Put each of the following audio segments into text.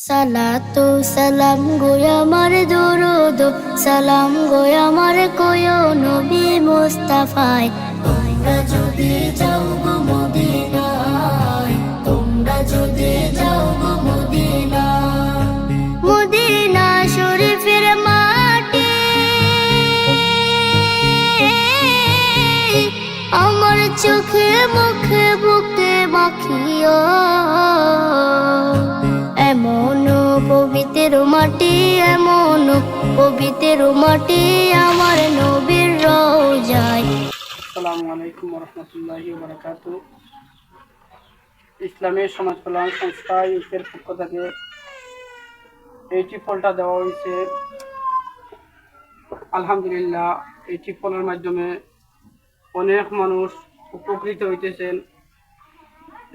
সালাতু সালাম গো আমার দরুদ সালাম গো আমার কোয় নবী মুস্তাফায়। তোমরা যদি যাও গো মদিনায়, তোমরা যদি যাও গো মদিনায়, মদিনা শরীফের মাটি আমার চোখে মুখে বুকে মাখিও। এমন পবিত্র মাটি, এমন পবিত্র মাটি আমার নবীর রওজায়। আসসালামু আলাইকুম ওয়া রাহমাতুল্লাহি ওয়া বারাকাতুহু। ইসলামী সমাজ কল্যাণ সংস্থা ইউকের পক্ষ থেকে এই টিফলটা দেওয়া হয়েছে। আলহামদুলিল্লাহ, এই টিফলের মাধ্যমে অনেক মানুষ উপকৃত হইতেছেন।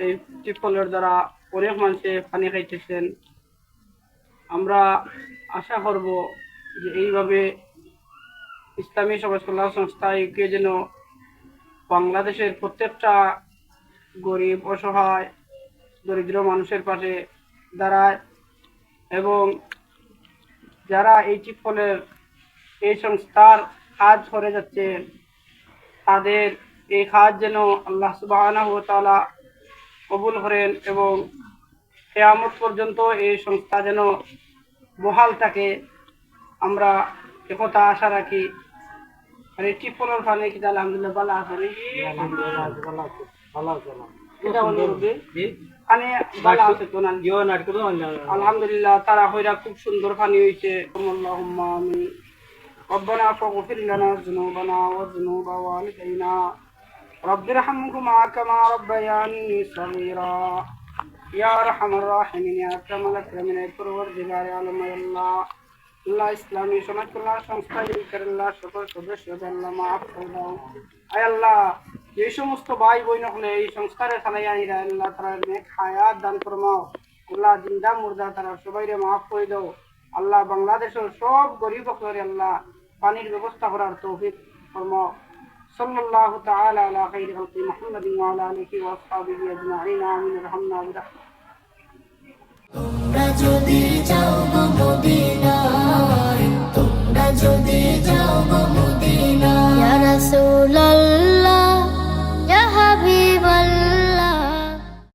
এই টিফলের দ্বারা অনেক মানুষে পানি খাইতেছেন। আমরা আশা করব যে এইভাবে ইসলামী সমাজ কল্যাণ সংস্থা ইউকে যেন বাংলাদেশের প্রত্যেকটা গরিব অসহায় দরিদ্র মানুষের পাশে দাঁড়ায় এবং যারা এই টিফলের এই সংস্থার কাজ করে যাচ্ছে তাদের এই কাজ যেন আল্লাহ সুবহানাহু ওয়া তাআলা কবুল করেন এবং কিয়ামত পর্যন্ত এই সংস্থা যেন বহাল থাকে। আমরা একথা আশা রাখি। আর এই টিফলের পানি কি আলহামদুলিল্লাহ ভালো আছে নাকি? এটা অনুরোধে পানি ভালো আছে তো না? আলহামদুলিল্লাহ, তারা হইরা খুব সুন্দর পানি হয়েছে। আল্লাহুম্মা আমিন। ربنا فاغفر لنا ذنوبنا وذنوب والدينا رب ارحمهما كما ربياني صغيرا يا ارحم الراحمين يا اكرم الاكرمين يا পরবর্তীকার আলম আল্লাহ। আল্লাহ ইসলামী সমাজ কল্যাণ সংস্থা ইউকের আল্লাহ সকল সদস্যদের আল্লাহ মাফ করে দাও। আয় আল্লাহ, যে সমস্ত ভাই বোন হলে এই সংস্কারে চালাই আনিরা আল্লাহ তারা নেক হায়াত দান ফরমাও। আল্লাহ জিন্দা মুর্দা তারা সবাইরে মাফ করে দাও। আল্লাহ বাংলাদেশের সব গরিব করে আল্লাহ পানির ব্যবস্থা করার তৌফিক ফরমাও। সাল্লাল্লাহু তাআলা আলা খাইরি খালকি মুহাম্মাদিন ওয়া আলা আলিহি ওয়া আসহাবিহি আজমাইন। আমিন। রহমনা বিরাহমাতিক। তোমরা যদি যাও